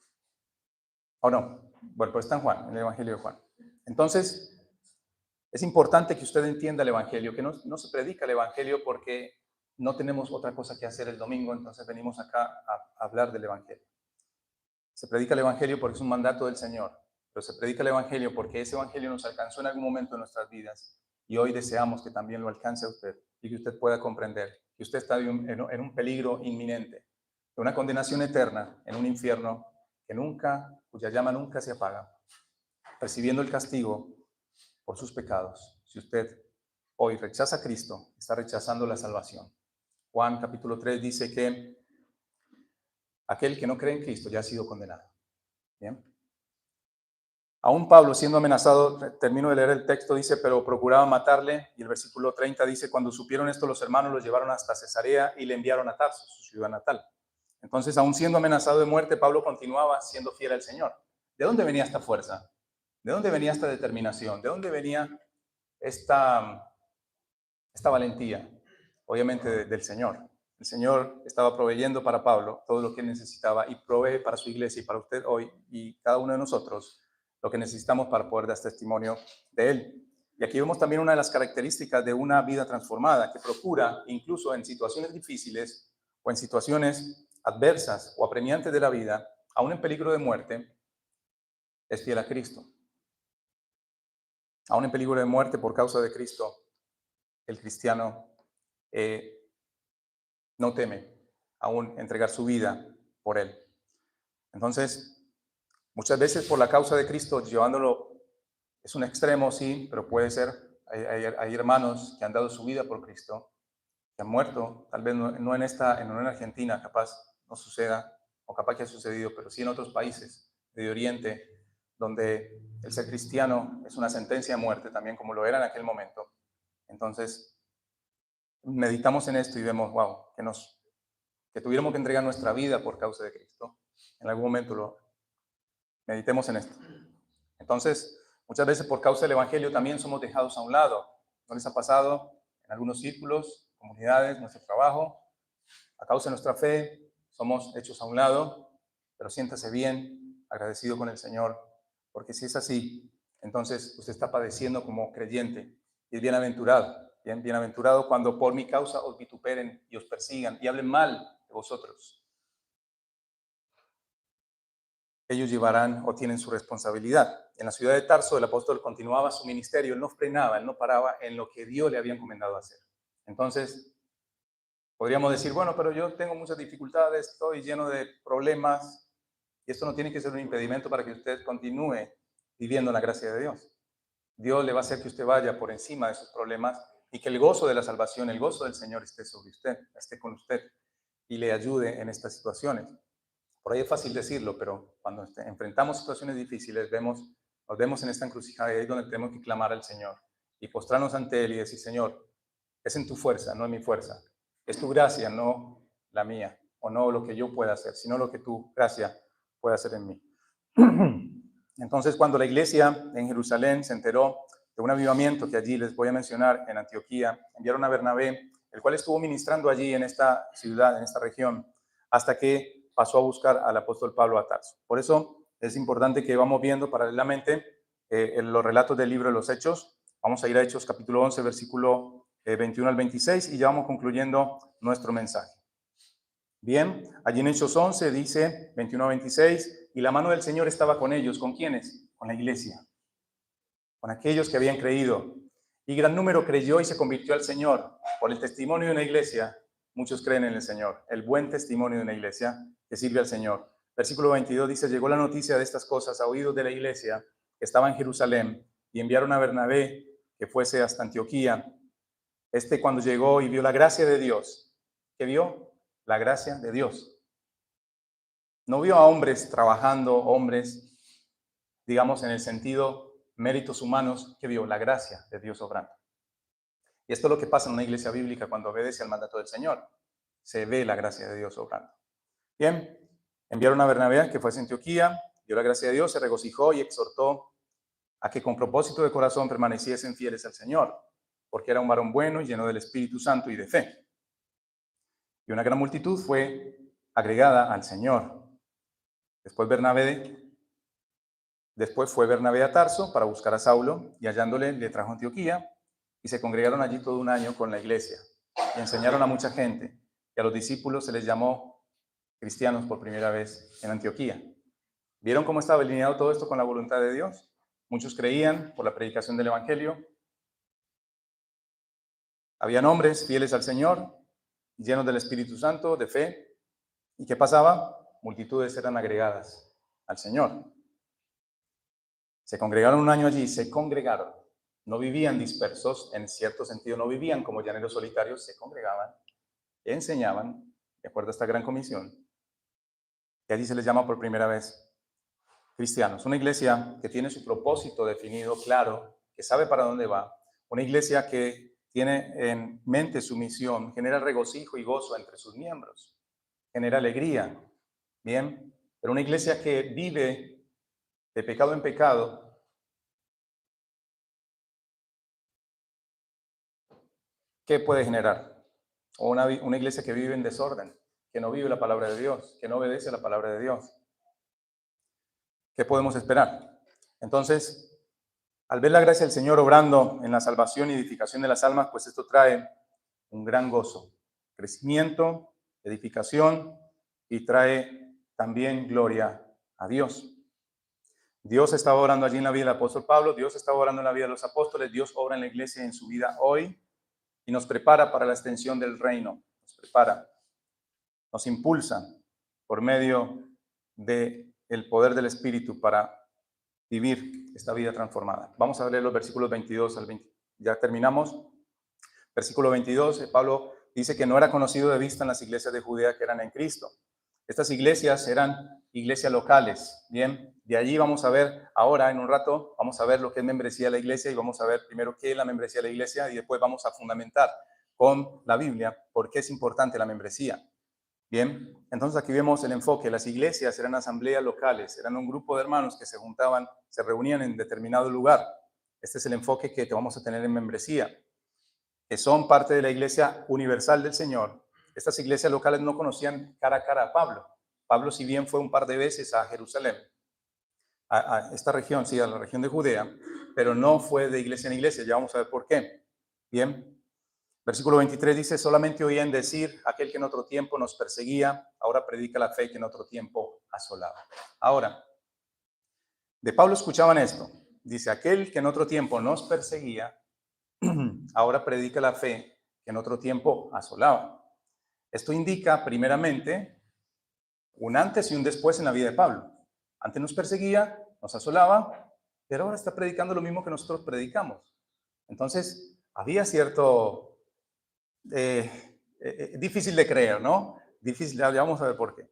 ¿O no? Bueno, pues está en Juan, en el Evangelio de Juan. Entonces, es importante que usted entienda el Evangelio, que no se predica el Evangelio porque no tenemos otra cosa que hacer el domingo, entonces venimos acá a hablar del Evangelio. Se predica el Evangelio porque es un mandato del Señor, pero se predica el Evangelio porque ese Evangelio nos alcanzó en algún momento de nuestras vidas y hoy deseamos que también lo alcance a usted y que usted pueda comprender que usted está en un peligro inminente, de una condenación eterna en un infierno cuya llama nunca se apaga, recibiendo el castigo por sus pecados. Si usted hoy rechaza a Cristo, está rechazando la salvación. Juan capítulo 3 dice que aquel que no cree en Cristo ya ha sido condenado. Bien. Aún Pablo, siendo amenazado, termino de leer el texto, dice, pero procuraban matarle, y el versículo 30 dice, cuando supieron esto los hermanos lo llevaron hasta Cesarea y le enviaron a Tarso, su ciudad natal. Entonces, aún siendo amenazado de muerte, Pablo continuaba siendo fiel al Señor. ¿De dónde venía esta fuerza? ¿De dónde venía esta determinación? ¿De dónde venía esta valentía? Obviamente del Señor. El Señor estaba proveyendo para Pablo todo lo que necesitaba y provee para su iglesia y para usted hoy y cada uno de nosotros lo que necesitamos para poder dar testimonio de Él. Y aquí vemos también una de las características de una vida transformada que procura, incluso en situaciones difíciles o en situaciones adversas o apremiantes de la vida, aún en peligro de muerte, es fiel a Cristo. Aún en peligro de muerte por causa de Cristo, el cristiano no teme aún entregar su vida por Él. Entonces, muchas veces por la causa de Cristo, llevándolo, es un extremo, sí, pero puede ser, hay hermanos que han dado su vida por Cristo, que han muerto, tal vez no en Argentina, capaz no suceda, o capaz que ha sucedido, pero sí en otros países de Oriente, donde el ser cristiano es una sentencia de muerte, también como lo era en aquel momento. Entonces, meditamos en esto y vemos, wow, que tuviéramos que entregar nuestra vida por causa de Cristo. En algún momento meditemos en esto. Entonces, muchas veces por causa del Evangelio también somos dejados a un lado. ¿No les ha pasado en algunos círculos, comunidades, nuestro trabajo? A causa de nuestra fe somos hechos a un lado, pero siéntase bien, agradecido con el Señor, porque si es así, entonces usted está padeciendo como creyente y es bienaventurado. Bienaventurado cuando por mi causa os vituperen y os persigan y hablen mal de vosotros. Ellos llevarán o tienen su responsabilidad. En la ciudad de Tarso, el apóstol continuaba su ministerio, él no frenaba, él no paraba en lo que Dios le había encomendado hacer. Entonces, podríamos decir, bueno, pero yo tengo muchas dificultades, estoy lleno de problemas, y esto no tiene que ser un impedimento para que usted continúe viviendo la gracia de Dios. Dios le va a hacer que usted vaya por encima de sus problemas y que el gozo de la salvación, el gozo del Señor esté sobre usted, esté con usted y le ayude en estas situaciones. Por ahí es fácil decirlo, pero cuando enfrentamos situaciones difíciles, nos vemos en esta encrucijada y ahí es donde tenemos que clamar al Señor y postrarnos ante Él y decir, Señor, es en tu fuerza, no en mi fuerza. Es tu gracia, no la mía, o no lo que yo pueda hacer, sino lo que tu gracia puede hacer en mí. Entonces, cuando la iglesia en Jerusalén se enteró de un avivamiento que allí les voy a mencionar en Antioquía, enviaron a Bernabé, el cual estuvo ministrando allí en esta ciudad, en esta región, hasta que pasó a buscar al apóstol Pablo a Tarso. Por eso es importante que vamos viendo paralelamente los relatos del libro de los Hechos. Vamos a ir a Hechos capítulo 11, versículo 21 al 26 y ya vamos concluyendo nuestro mensaje. Bien, allí en Hechos 11 dice 21 a 26, y la mano del Señor estaba con ellos. ¿Con quiénes? Con la iglesia, con aquellos que habían creído. Y gran número creyó y se convirtió al Señor. Por el testimonio de una iglesia, muchos creen en el Señor. El buen testimonio de una iglesia que sirve al Señor. Versículo 22 dice, llegó la noticia de estas cosas a oídos de la iglesia que estaba en Jerusalén y enviaron a Bernabé que fuese hasta Antioquía. Cuando llegó y vio la gracia de Dios, ¿qué vio? La gracia de Dios. No vio a hombres trabajando, hombres digamos, en el sentido méritos humanos, que vio la gracia de Dios obrando. Y esto es lo que pasa en una iglesia bíblica cuando obedece al mandato del Señor. Se ve la gracia de Dios obrando. Bien, enviaron a Bernabé, que fue a Antioquía, dio la gracia de Dios, se regocijó y exhortó a que con propósito de corazón permaneciesen fieles al Señor, porque era un varón bueno y lleno del Espíritu Santo y de fe. Y una gran multitud fue agregada al Señor. Después fue Bernabé a Tarso para buscar a Saulo, y hallándole le trajo a Antioquía, y se congregaron allí todo un año con la iglesia, y enseñaron a mucha gente, y a los discípulos se les llamó cristianos por primera vez en Antioquía. ¿Vieron cómo estaba alineado todo esto con la voluntad de Dios? Muchos creían por la predicación del Evangelio. Habían hombres fieles al Señor, llenos del Espíritu Santo, de fe. ¿Y qué pasaba? Multitudes eran agregadas al Señor. Se congregaron un año allí, se congregaron. No vivían dispersos, en cierto sentido no vivían como llaneros solitarios, se congregaban, enseñaban, de acuerdo a esta gran comisión. Y allí se les llama por primera vez cristianos. Una iglesia que tiene su propósito definido, claro, que sabe para dónde va. Una iglesia que tiene en mente su misión, genera regocijo y gozo entre sus miembros, genera alegría, ¿bien? Pero una iglesia que vive de pecado en pecado, ¿qué puede generar? O una iglesia que vive en desorden, que no vive la palabra de Dios, que no obedece la palabra de Dios. ¿Qué podemos esperar? Entonces, al ver la gracia del Señor obrando en la salvación y edificación de las almas, pues esto trae un gran gozo, crecimiento, edificación, y trae también gloria a Dios. Dios estaba orando allí en la vida del apóstol Pablo, Dios estaba orando en la vida de los apóstoles, Dios obra en la iglesia en su vida hoy y nos prepara para la extensión del reino, nos prepara, nos impulsa por medio del poder del Espíritu para vivir esta vida transformada. Vamos a leer los versículos 22 al 20. Ya terminamos. Versículo 22, Pablo dice que no era conocido de vista en las iglesias de Judea que eran en Cristo. Estas iglesias eran iglesias locales, ¿bien? De allí vamos a ver ahora, en un rato, vamos a ver lo que es membresía de la iglesia y vamos a ver primero qué es la membresía de la iglesia y después vamos a fundamentar con la Biblia por qué es importante la membresía. Bien, entonces aquí vemos el enfoque. Las iglesias eran asambleas locales, eran un grupo de hermanos que se juntaban, se reunían en determinado lugar. Este es el enfoque que vamos a tener en membresía, que son parte de la iglesia universal del Señor. Estas iglesias locales no conocían cara a cara a Pablo. Pablo, si bien fue un par de veces a Jerusalén, a esta región, sí, a la región de Judea, pero no fue de iglesia en iglesia. Ya vamos a ver por qué. Bien. Versículo 23 dice, solamente oían decir, aquel que en otro tiempo nos perseguía, ahora predica la fe que en otro tiempo asolaba. Ahora, de Pablo escuchaban esto. Dice, aquel que en otro tiempo nos perseguía, ahora predica la fe que en otro tiempo asolaba. Esto indica, primeramente, un antes y un después en la vida de Pablo. Antes nos perseguía, nos asolaba, pero ahora está predicando lo mismo que nosotros predicamos. Entonces, había cierto... difícil de creer, ¿no? Difícil, ya vamos a ver por qué.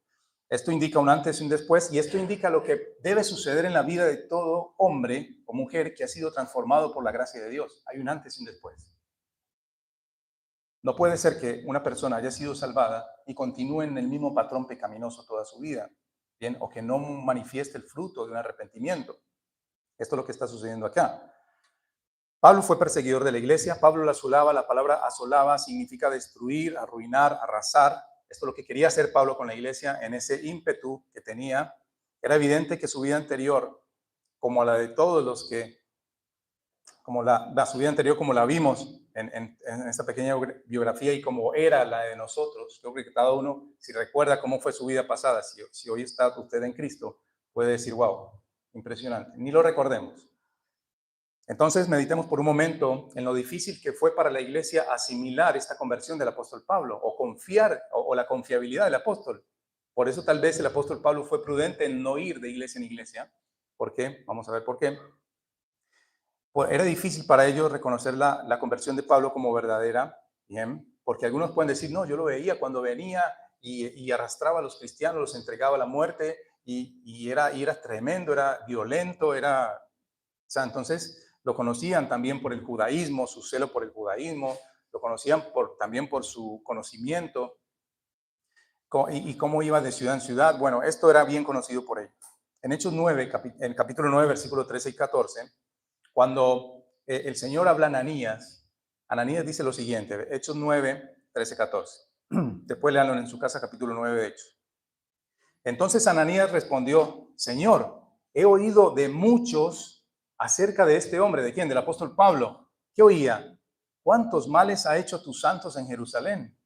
Esto indica un antes y un después, y esto indica lo que debe suceder en la vida de todo hombre o mujer que ha sido transformado por la gracia de Dios. Hay un antes y un después. No puede ser que una persona haya sido salvada y continúe en el mismo patrón pecaminoso toda su vida, ¿bien? O que no manifieste el fruto de un arrepentimiento. Esto es lo que está sucediendo acá. Pablo fue perseguidor de la iglesia, Pablo la asolaba, la palabra asolaba significa destruir, arruinar, arrasar. Esto es lo que quería hacer Pablo con la iglesia en ese ímpetu que tenía. Era evidente que su vida anterior, como la de todos los que, como su vida anterior como la vimos en esta pequeña biografía y como era la de nosotros, yo creo que cada uno, si recuerda cómo fue su vida pasada, si hoy está usted en Cristo, puede decir, wow, impresionante, ni lo recordemos. Entonces meditemos por un momento en lo difícil que fue para la iglesia asimilar esta conversión del apóstol Pablo o confiar o la confiabilidad del apóstol. Por eso tal vez el apóstol Pablo fue prudente en no ir de iglesia en iglesia. ¿Por qué? Vamos a ver por qué. Pues era difícil para ellos reconocer la conversión de Pablo como verdadera, ¿bien? Porque algunos pueden decir, no, yo lo veía cuando venía y arrastraba a los cristianos, los entregaba a la muerte y era tremendo, era violento, o sea, entonces lo conocían también por el judaísmo, su celo por el judaísmo, lo conocían también por su conocimiento y cómo iba de ciudad en ciudad. Bueno, esto era bien conocido por ellos. En Hechos 9, en capítulo 9, versículos 13 y 14, cuando el Señor habla a Ananías dice lo siguiente, Hechos 9, 13, 14. Después léanlo en su casa, capítulo 9 de Hechos. Entonces Ananías respondió, Señor, he oído de muchos acerca de este hombre. ¿De quién? Del apóstol Pablo. ¿Qué oía? ¿Cuántos males ha hecho tus santos en Jerusalén?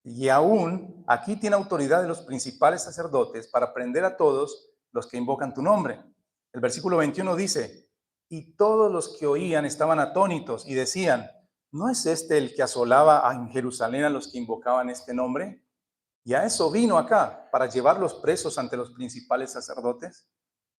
Y aún aquí tiene autoridad de los principales sacerdotes para prender a todos los que invocan tu nombre. El versículo 21 dice, y todos los que oían estaban atónitos y decían, ¿no es este el que asolaba en Jerusalén a los que invocaban este nombre? Y a eso vino acá, para llevar los presos ante los principales sacerdotes.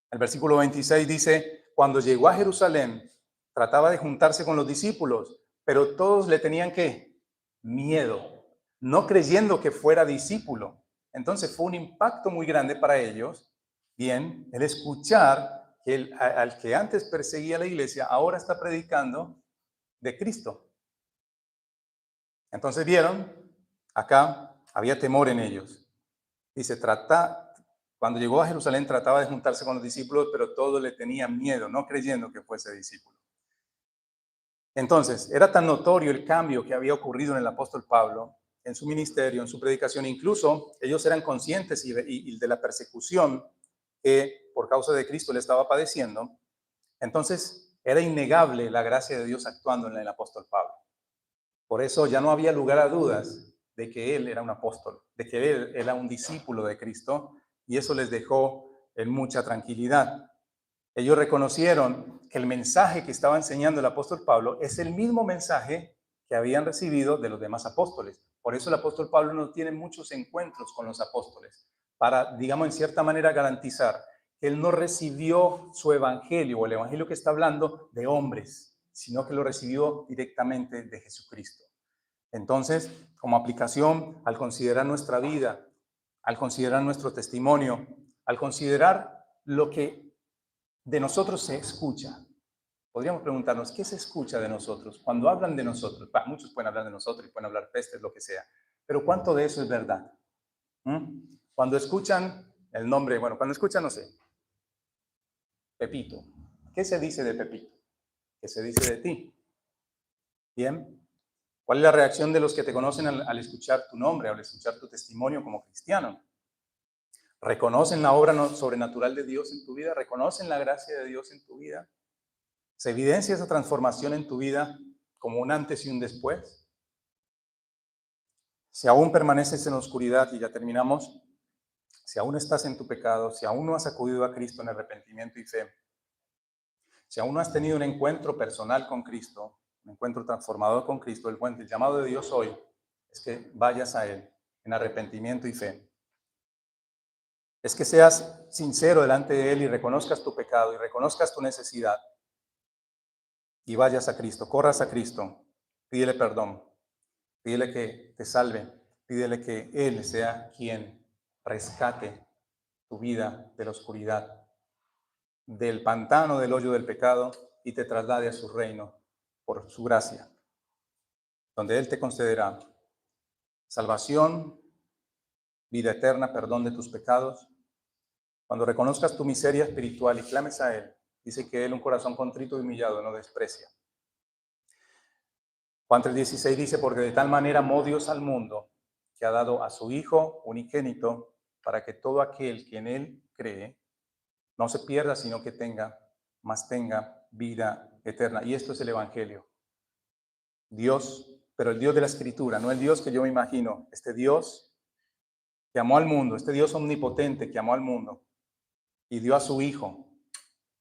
El versículo 26 dice, cuando llegó a Jerusalén, trataba de juntarse con los discípulos, pero todos le tenían ¿qué? Miedo, no creyendo que fuera discípulo. Entonces fue un impacto muy grande para ellos, bien, el escuchar que al que antes perseguía la iglesia, ahora está predicando de Cristo. Entonces vieron, acá había temor en ellos. Dice, cuando llegó a Jerusalén trataba de juntarse con los discípulos, pero todos le tenían miedo, no creyendo que fuese discípulo. Entonces, era tan notorio el cambio que había ocurrido en el apóstol Pablo, en su ministerio, en su predicación. Incluso ellos eran conscientes y de la persecución que por causa de Cristo le estaba padeciendo. Entonces, era innegable la gracia de Dios actuando en el apóstol Pablo. Por eso ya no había lugar a dudas de que él era un apóstol, de que él era un discípulo de Cristo, y eso les dejó en mucha tranquilidad. Ellos reconocieron que el mensaje que estaba enseñando el apóstol Pablo es el mismo mensaje que habían recibido de los demás apóstoles. Por eso el apóstol Pablo no tiene muchos encuentros con los apóstoles, para, digamos, en cierta manera garantizar que él no recibió su evangelio o el evangelio que está hablando de hombres, sino que lo recibió directamente de Jesucristo. Entonces, como aplicación, al considerar nuestra vida, al considerar nuestro testimonio, al considerar lo que de nosotros se escucha, podríamos preguntarnos, ¿qué se escucha de nosotros? Cuando hablan de nosotros, muchos pueden hablar de nosotros y pueden hablar pestes, lo que sea, pero ¿cuánto de eso es verdad? Cuando escuchan el nombre, cuando escuchan, no sé, Pepito, ¿qué se dice de Pepito? ¿Qué se dice de ti? Bien. ¿Cuál es la reacción de los que te conocen al escuchar tu nombre, al escuchar tu testimonio como cristiano? ¿Reconocen la obra sobrenatural de Dios en tu vida? ¿Reconocen la gracia de Dios en tu vida? ¿Se evidencia esa transformación en tu vida como un antes y un después? Si aún permaneces en la oscuridad, y ya terminamos, si aún estás en tu pecado, si aún no has acudido a Cristo en arrepentimiento y fe, si aún no has tenido un encuentro personal con Cristo, un encuentro transformador con Cristo, el llamado de Dios hoy es que vayas a Él en arrepentimiento y fe. Es que seas sincero delante de Él y reconozcas tu pecado y reconozcas tu necesidad y vayas a Cristo, corras a Cristo, pídele perdón, pídele que te salve, pídele que Él sea quien rescate tu vida de la oscuridad, del pantano, del hoyo del pecado y te traslade a su reino por su gracia, donde Él te concederá salvación, vida eterna, perdón de tus pecados. Cuando reconozcas tu miseria espiritual y clames a Él, dice que Él un corazón contrito y humillado no desprecia. Juan 3:16 dice, porque de tal manera amó Dios al mundo, que ha dado a su Hijo unigénito, para que todo aquel que en Él cree no se pierda, sino que tenga vida eterna. Y esto es el Evangelio. Dios, pero el Dios de la Escritura, no el Dios que yo me imagino, este Dios que amó al mundo, este Dios omnipotente que amó al mundo y dio a su Hijo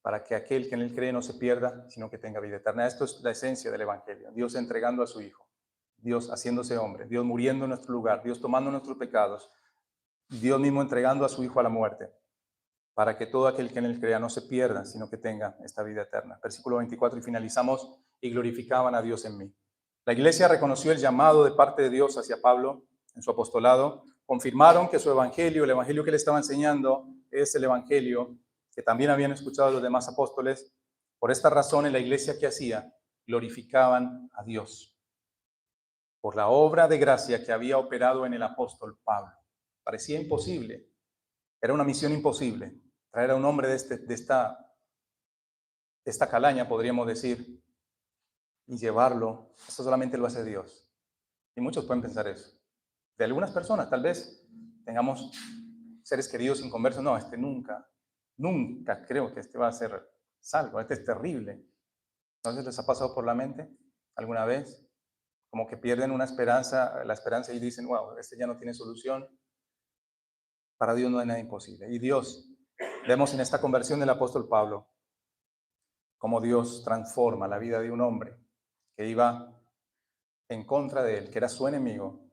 para que aquel que en Él cree no se pierda, sino que tenga vida eterna. Esto es la esencia del Evangelio. Dios entregando a su Hijo, Dios haciéndose hombre, Dios muriendo en nuestro lugar, Dios tomando nuestros pecados, Dios mismo entregando a su Hijo a la muerte, para que todo aquel que en Él crea no se pierda, sino que tenga esta vida eterna. Versículo 24, y finalizamos, y glorificaban a Dios en mí. La iglesia reconoció el llamado de parte de Dios hacia Pablo en su apostolado, confirmaron que su evangelio, el evangelio que le estaba enseñando, es el evangelio que también habían escuchado los demás apóstoles. Por esta razón, en la iglesia que hacía, glorificaban a Dios por la obra de gracia que había operado en el apóstol Pablo. Parecía imposible, era una misión imposible, traer a un hombre de esta calaña, podríamos decir, y llevarlo. Esto solamente lo hace Dios. Y muchos pueden pensar eso. De algunas personas, tal vez tengamos seres queridos inconversos. No, nunca creo que este va a ser salvo. Este es terrible. ¿Entonces les ha pasado por la mente alguna vez? Como que pierden la esperanza y dicen, wow, este ya no tiene solución. Para Dios no hay nada imposible. Y Dios, vemos en esta conversión del apóstol Pablo, cómo Dios transforma la vida de un hombre que iba en contra de él, que era su enemigo,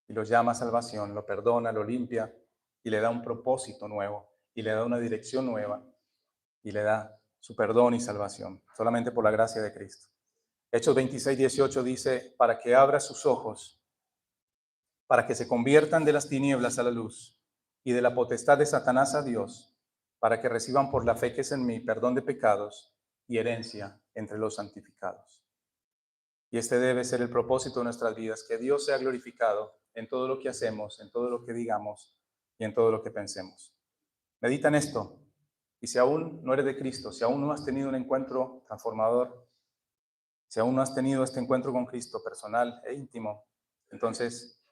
y lo llama a salvación, lo perdona, lo limpia, y le da un propósito nuevo, y le da una dirección nueva, y le da su perdón y salvación, solamente por la gracia de Cristo. Hechos 26:18 dice, para que abra sus ojos, para que se conviertan de las tinieblas a la luz, y de la potestad de Satanás a Dios, para que reciban por la fe que es en mí perdón de pecados y herencia entre los santificados. Y este debe ser el propósito de nuestras vidas, que Dios sea glorificado en todo lo que hacemos, en todo lo que digamos y en todo lo que pensemos. Medita en esto. Y si aún no eres de Cristo, si aún no has tenido un encuentro transformador, si aún no has tenido este encuentro con Cristo personal e íntimo, entonces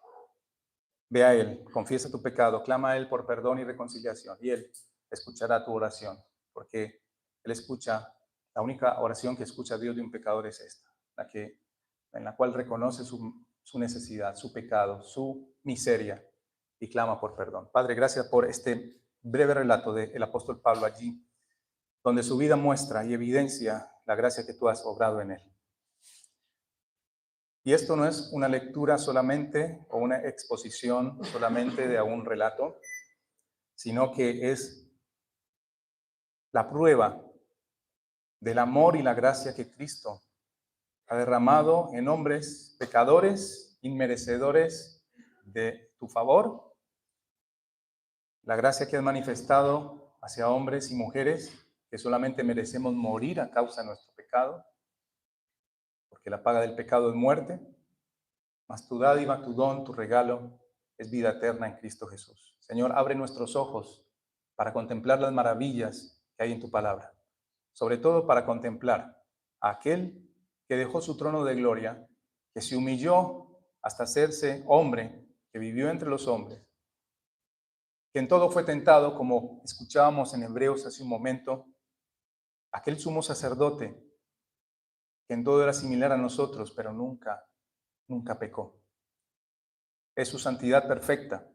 ve a Él, confiesa tu pecado, clama a Él por perdón y reconciliación, y Él escuchará tu oración, porque Él escucha, la única oración que escucha Dios de un pecador es esta, en la cual reconoce su necesidad, su pecado, su miseria, y clama por perdón. Padre, gracias por este breve relato del apóstol Pablo allí, donde su vida muestra y evidencia la gracia que tú has obrado en él. Y esto no es una lectura solamente o una exposición solamente de un relato, sino que es la prueba del amor y la gracia que Cristo ha derramado en hombres pecadores, inmerecedores de tu favor, la gracia que has manifestado hacia hombres y mujeres que solamente merecemos morir a causa de nuestro pecado, porque la paga del pecado es muerte, mas tu dádiva, tu don, tu regalo es vida eterna en Cristo Jesús. Señor, abre nuestros ojos para contemplar las maravillas que hay en tu palabra, sobre todo para contemplar a aquel que dejó su trono de gloria, que se humilló hasta hacerse hombre, que vivió entre los hombres, que en todo fue tentado, como escuchábamos en Hebreos hace un momento, aquel sumo sacerdote que en todo era similar a nosotros, pero nunca pecó. Es su santidad perfecta,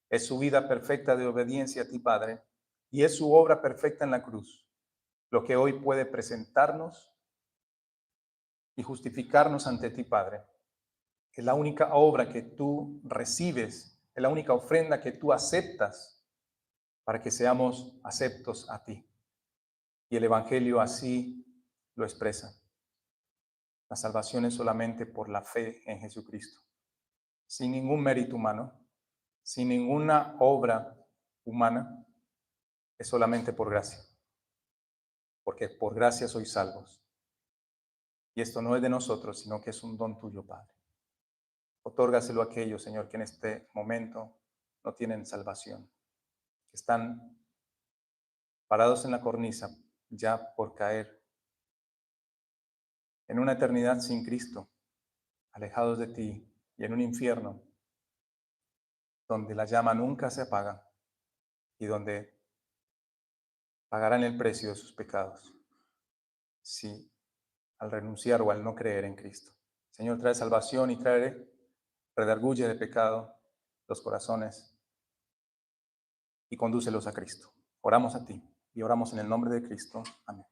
es su vida perfecta de obediencia a ti, Padre, y es su obra perfecta en la cruz, lo que hoy puede presentarnos y justificarnos ante ti, Padre. Es la única obra que tú recibes, es la única ofrenda que tú aceptas para que seamos aceptos a ti. Y el Evangelio así lo expresa. La salvación es solamente por la fe en Jesucristo, sin ningún mérito humano, sin ninguna obra humana, es solamente por gracia, porque por gracia sois salvos. Y esto no es de nosotros, sino que es un don tuyo, Padre. Otórgaselo a aquellos, Señor, que en este momento no tienen salvación, que están parados en la cornisa ya por caer en una eternidad sin Cristo, alejados de ti y en un infierno donde la llama nunca se apaga y donde pagarán el precio de sus pecados, si al renunciar o al no creer en Cristo. Señor, trae salvación y trae redarguye de pecado los corazones y condúcelos a Cristo. Oramos a ti y oramos en el nombre de Cristo. Amén.